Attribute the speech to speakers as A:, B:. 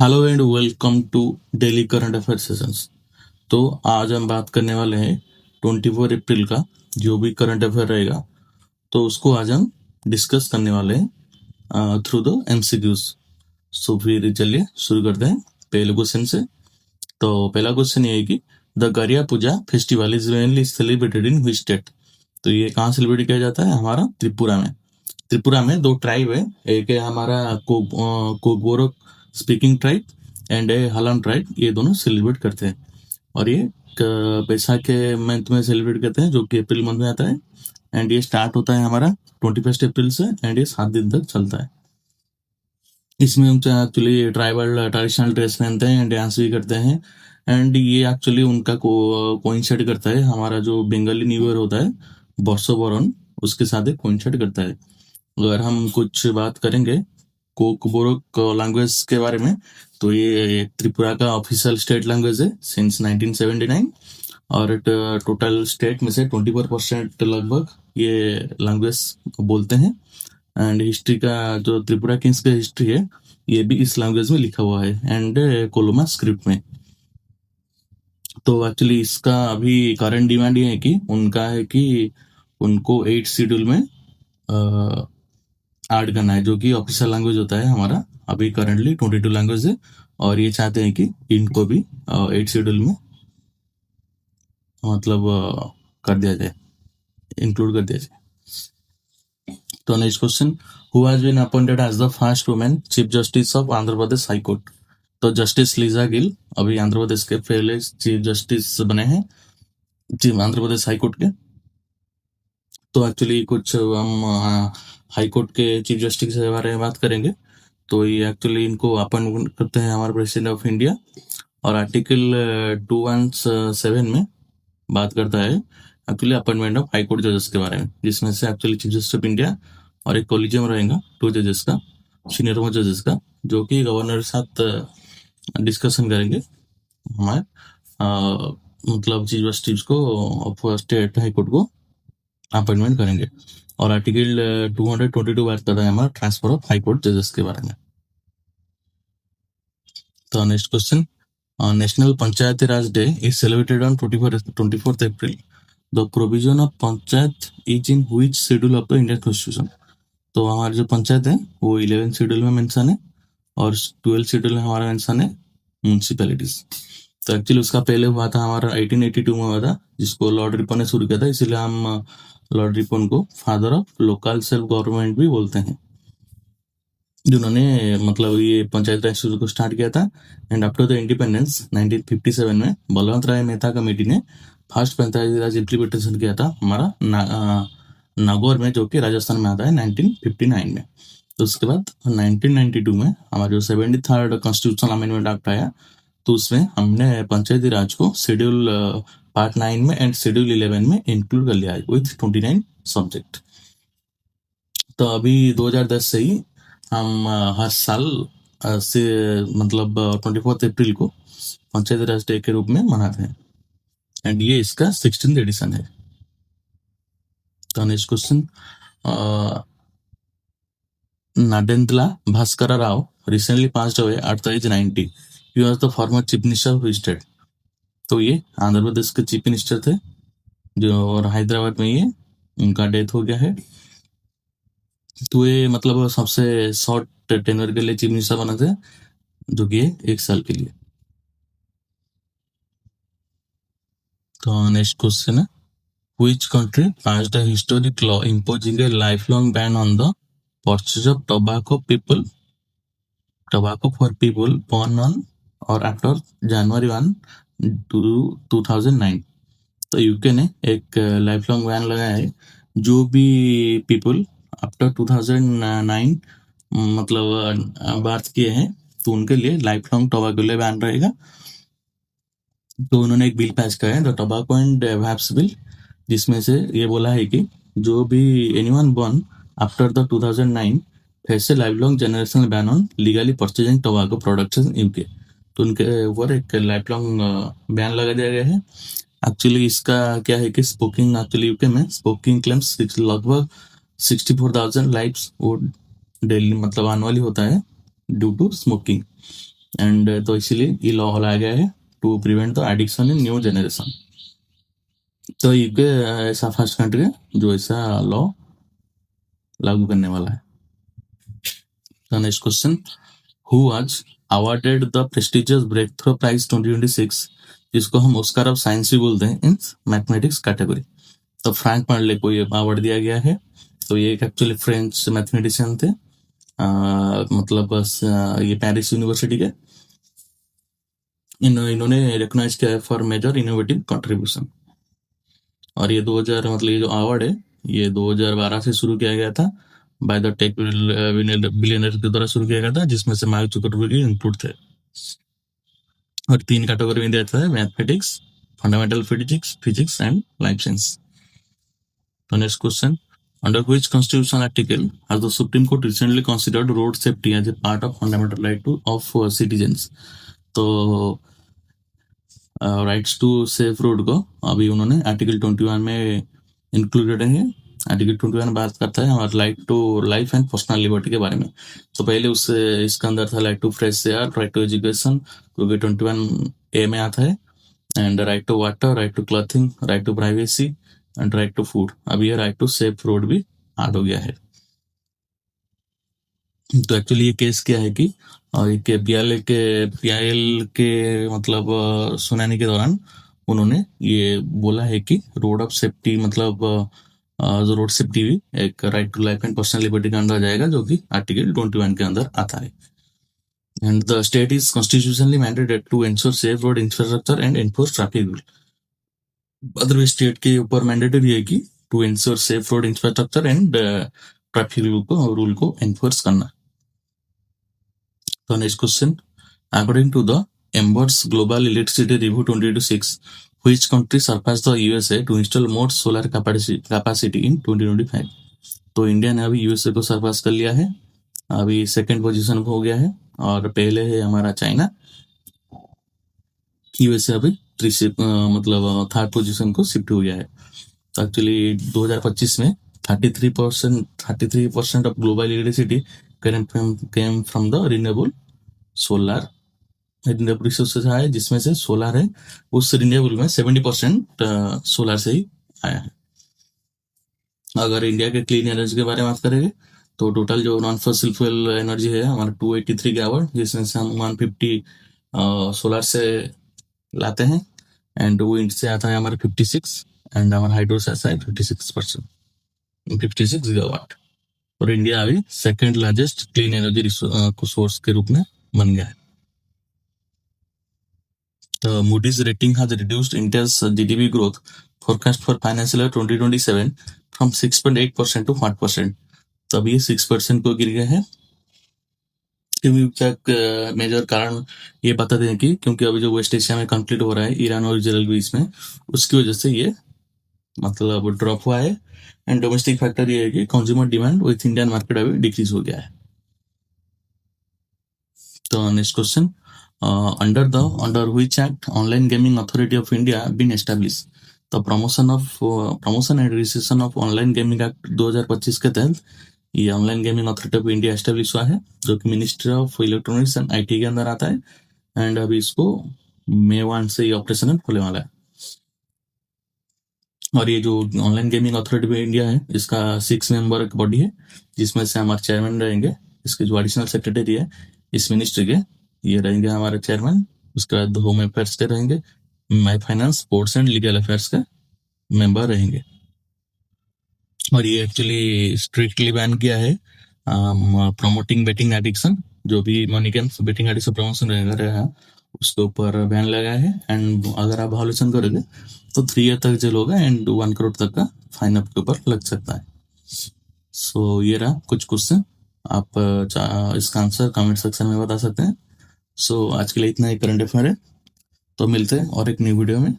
A: Hello and welcome to daily current affair sessions. तो आज हम बात करने वाले हैं 24 अप्रैल का जो भी करंट अफेयर रहेगा, तो उसको आज हम डिस्कस करने वाले हैं थ्रू द एमसीक्यूज। सो फिर चलिए शुरू करते हैं पहले क्वेश्चन से। तो पहला क्वेश्चन ये है कि the Garia Puja festival is mainly celebrated in which state. तो ये कहाँ सेलिब्रेट किया जाता है? हमारा त्रिपुरा में। त्रिपुरा में दो ट्राइब है, एक है हमारा Kokborok speaking tribe and a Halam tribe, ये दोनों सेलिब्रेट करते हैं। और ये बैसाख के मंथ में सेलिब्रेट करते हैं जो कि अप्रैल मंथ में आता है। एंड ये स्टार्ट होता है हमारा 21 अप्रैल से एंड ये 7 दिन तक चलता है। इसमें हम एक्चुअली ट्राइबल ट्रेडिशनल ड्रेस पहनते हैं एंड डांस भी करते हैं। एंड ये एक्चुअली उनका कोइंसाइड करता है हमारा जो बंगाली न्यू ईयर होता है बर्षबरण, उसके साथ एक कोइंसाइड करता है। अगर हम कुछ बात करेंगे कोकबोरोक लैंग्वेज के बारे में, तो ये त्रिपुरा का ऑफिशियल स्टेट लैंग्वेज है सिंस 1979। और टोटल स्टेट में से 24% लगभग ये लैंग्वेज बोलते हैं। एंड हिस्ट्री का जो त्रिपुरा किंग्स का हिस्ट्री है ये भी इस लैंग्वेज में लिखा हुआ है एंड कोलोमा स्क्रिप्ट में। तो एक्चुअली इसका अभी करंट डिमांड ये है कि उनका है कि उनको 8 शेड्यूल में ऐड करना है, जो कि ऑफिशियल लैंग्वेज होता है हमारा। अभी करंटली 22 लैंग्वेज है और ये चाहते हैं कि इनको भी 8 शेड्यूल में मतलब कर दिया जाए, इंक्लूड कर दिया जाए। तो next question, who has been appointed as the first women chief justice of Andhra Pradesh high court. तो जस्टिस लीजा गिल अभी आंध्र प्रदेश के पहले चीफ जस्टिस बने हैं आंध्र प्रदेश हाई कोर्ट के। तो एक्चुअली कुछ हम हाई कोर्ट के चीफ जस्टिस के बारे में बात करेंगे। तो ये एक्चुअली इनको अपॉइंट करते हैं हमारे प्रेसिडेंट ऑफ इंडिया। और आर्टिकल 217 में बात करता है actually appointment of high court जजेस के बारे में, जिसमें से actually chief justice of India और एक कॉलेजियम रहेगा 2 जजेस का, सीनियर मोस्ट जजेस का, जो कि गवर्नर के साथ डिस्कशन करेंगे हमारे मतलब चीफ जस्टिस को स्टेट हाई कोर्ट को अपॉइंटमेंट करेंगे। और आर्टिकल 222 बात करता है हमारा ट्रांसफर ऑफ हाई कोर्ट जजेस के बारे में। तो next question, national Panchayati Raj day is celebrated on 24th April. The provision of panchayat is in which schedule of the Indian constitution. तो हमारे जो पंचायत है वो 11 शेड्यूल में मेंशन है और 12 शेड्यूल में हमारा मेंशन है म्यूनसिपैलिटीज। तो एक्चुअली उसका पहले हुआ था हमारा 1882 में हुआ था, जिसको लॉर्ड रिपन ने शुरू किया था, इसीलिए हम लॉर्ड रिपन को father of local self government भी बोलते हैं, जिन्होंने मतलब ये पंचायत राज शुरू को स्टार्ट किया था। एंड आफ्टर द इंडिपेंडेंस 1957 में बलवंत राय मेहता कमेटी ने फर्स्ट पंचायती राज इम्प्लीमेंटेशन किया था हमारा नागौर में, जो कि राजस्थान में आता है 1959 में। तो उसके बाद 1992 में हमारा जो 73rd कॉन्स्टिट्यूशनल अमेंडमेंट एक्ट आया, तो उसमें हमने पंचायती राज को शेड्यूल पार्ट 9 में एंड शेड्यूल 11 में इंक्लूड कर लिया है विथ 29 सब्जेक्ट। तो अभी 2010 से ही हम हर साल से मतलब 24 अप्रैल को पंचायती राज डे के रूप में मनाते हैं एंड ये इसका 16th एडिशन है। तो next question, Nadendla Bhaskar Rao recently passed away at the age 90। He was the former chief minister of state. तो ये आंध्र प्रदेश के चीफ मिनिस्टर थे जो, और हैदराबाद में ये उनका डेथ हो गया है। तो ये मतलब सबसे शॉर्ट टेन्योर के लिए चीफ मिनिस्टर बना थे, जो कि 1 साल के लिए। तो नेक्स्ट क्वेश्चन है, which country passed a historic law imposing a lifelong ban on the purchase of tobacco for people born on or after January 1 2009। तो यूके ने एक लाइफ लॉन्ग बैन लगाया है, जो भी पीपल आफ्टर 2009 मतलब बात किए हैं, तो उनके लिए लाइफ लॉन्ग टोबैको ले बैन रहेगा। तो उन्होंने एक बिल पास किया है द टोबैको एंड वैप्स बिल, जिसमें से ये बोला है कि जो भी anyone born after the 2009 face A life long generational ban on legally purchasing tobacco products in UK. तो उनके ऊपर एक लाइफ लॉन्ग बैन लगा दिया गया है। एक्चुअली इसका क्या है कि स्मोकिंग एक्चुअली यूके में स्मोकिंग क्लेम्स लगभग 64,000 लाइफ्स वो डेली मतलब एनुअली होता है ड्यू टू स्मोकिंग। एंड तो इसीलिए ये लॉ लाया गया है to prevent the addiction in new generation. तो यूके ऐसा फर्स्ट कंट्री है जो ऐसा लॉ लागू करने वाला है। Next question, who was awarded the prestigious breakthrough prize 2026, जिसको हम ऑस्कर ऑफ साइंस भी बोलते हैं, इन मैथमेटिक्स कैटेगरी। तो फ्रैंक मार्ले को ये अवार्ड दिया गया है। तो ये एक एक्चुअली फ्रेंच मैथमेटिशियन थे, मतलब बस ये पेरिस यूनिवर्सिटी के। इन्होंने रिकॉग्नाइज किया है फॉर मेजर इनोवेटिव कंट्रीब्यूशन। और ये 2000 मतलब ये जो अवार्ड है ये 2012 से शुरू किया गया था बाय द टेक बिलियनर के द्वारा शुरू किया गया था, जिसमें से मार्क जुकरबर्ग इनपुट थे। और 3 कैटेगरी में दिया जाता है, mathematics, fundamental physics and life science. तो next question, under which constitutional article has the Supreme Court recently considered road safety as a part of fundamental right of citizens? तो rights to safe road को अभी उन्होंने article 21 में included है। Article 21 बात करता है हमारे right to life and personal liberty के बारे में। तो पहले उससे इसका अंदर था right to fresh air, right to education, क्योंकि 21A में आता है, and right to water, right to clothing, right to privacy and right to food. अब ये राइट टू सेफ रोड भी ऐड हो गया है। तो एक्चुअली ये केस क्या है कि पीआईएल के मतलब सुनाने के दौरान उन्होंने ये बोला है कि रोड ऑफ सेफ्टी मतलब रोड सेफ्टी भी एक right to life and personal liberty के अंदर आ जाएगा, जो कि आर्टिकल 21 के अंदर आता है। And the state is constitutionally mandated to ensure safe road infrastructure and enforce traffic rule. Otherwise state के ऊपर मैंडेटरी है कि to ensure safe road infrastructure and traffic rule को एनफोर्स करना। तो next question, according to the Ember's global electricity review 2026, which country surpassed the USA to install more solar capacity in 2025? तो India ने अभी USA को सरपास कर लिया है, अभी सेकंड पोजीशन पे हो गया है, और पहले है हमारा चाइना। यूएसए अभी मतलब थर्ड पोजीशन को शिफ्ट हो गया है। तो एक्चुअली 2025 में 33% of global electricity came from the renewable solar resources है, जिसमें से सोलर है। उस रिन्यूएबल में 70% सोलर से ही आया है। अगर इंडिया के क्लीन एनर्जी के बारे में बात करेंगे तो टोटल जो नॉन फॉसिल फ्यूल एनर्जी है हमारा 283 गीगावाट, जिसमें से हम 150 सोलर से लाते हैं, एंड विंड से आता है हमारा 56, एंड हमारा हाइड्रो से आता है 56 गीगावाट। और इंडिया अभी second largest clean energy source के रूप में बन गया है। The Moody's rating has reduced India's GDP growth forecast for financial year 2027 from 6.8% to 5%. तो अभी 6% को गिर गया है। क्योंकि मेजर कारण ये बताते हैं कि क्योंकि अभी जो वेस्ट एशिया में कंफ्लिक्ट हो रहा है ईरान और इजराइल के बीच में, उसकी वजह से ये मतलब ड्रॉप हुआ है। एंड डोमेस्टिक फैक्टर ये है कि consumer demand with Indian market अभी डिक्रीज हो गया है। तो next question, under which act online gaming authority of India been established? तो promotion and registration of online gaming act 2025 के तहत ये online gaming authority of India establish हुआ है, जो कि ministry of electronics and IT के अंदर आता है। एंड अभी इसको May 1 से ये ऑपरेशनल होने वाला है। और ये जो online gaming authority of India है इसका 6 मेंबर एक बॉडी है, जिसमें से हमारे चेयरमैन रहेंगे, इसके जो एडिशनल सेक्रेटरी है इस मिनिस्ट्री के ये रहेंगे हमारे चेयरमैन। उसके बाद होम अफेयर्स के रहेंगे, my finance, sports and legal affairs के मेंबर रहेंगे। और ये एक्चुअली स्ट्रिक्टली बैन किया है प्रमोटिंग बेटिंग एडिक्शन, जो भी money games betting addiction promotion रहेगा उसके ऊपर बैन लगा है। एंड अगर आप वायोलेशन करोगे तो 3 ईयर तक जेल होगा एंड 1 करोड़ तक का फाइन आपके ऊपर लग सकता है। सो ये रहा कुछ क्वेश्चन, आप इसका आंसर कमेंट सेक्शन में बता सकते हैं। सो आज के लिए इतना ही करंट अफेयर है, तो मिलते हैं और एक न्यू वीडियो में।